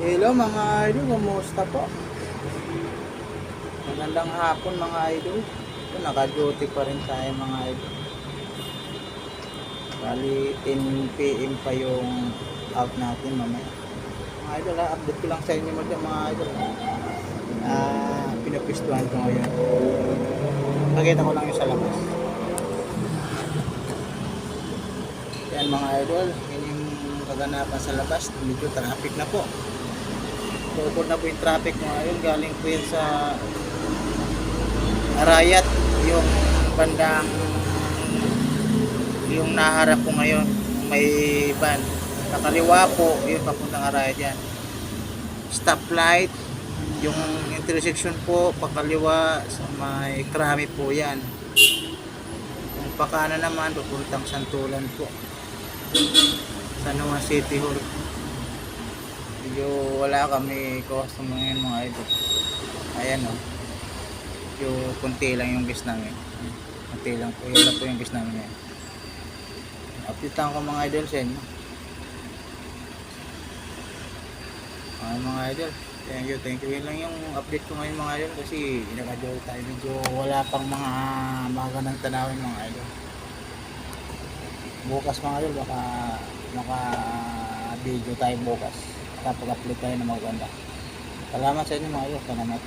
Hello mga idol, kumusta po? Magandang hapon mga idol. Ito, naka-duty pa rin tayo mga idol. Bali 10 PM pa yung out natin mamaya. Mga idol, update ko lang sa inyo mga idol. Pinapistuhan ko ngayon. Pakita ko lang yung sa labas. Yan mga idol, yun yung kaganapan sa labas. Medyo traffic na po. Bukod na po yung traffic mga idol. Galing po yun sa Arayat, yung bandang yung naharap ko ngayon, may van nakaliwa po, yung papuntang Arayat yan. Stoplight, yung intersection po pakaliwa sa may Krami po yan. Yung pakana naman papuntang Santulan po, San Juan City Hall. Medyo wala kami customer ngayon mga idol. Ayan o, yung kunti lang yung gas namin, kunti lang po, yun lang po yung gas namin ngayon. Updatean ko mga idol sa inyo. Mga idol, thank you, yun lang yung update ko ngayon mga idol, kasi naka-joy tayo, medyo wala pang mga magandang tanawin mga idol. Bukas mga idol, baka video tayo bukas, kapag upload tayo na maganda. Salamat sa inyo mga idol, salamat.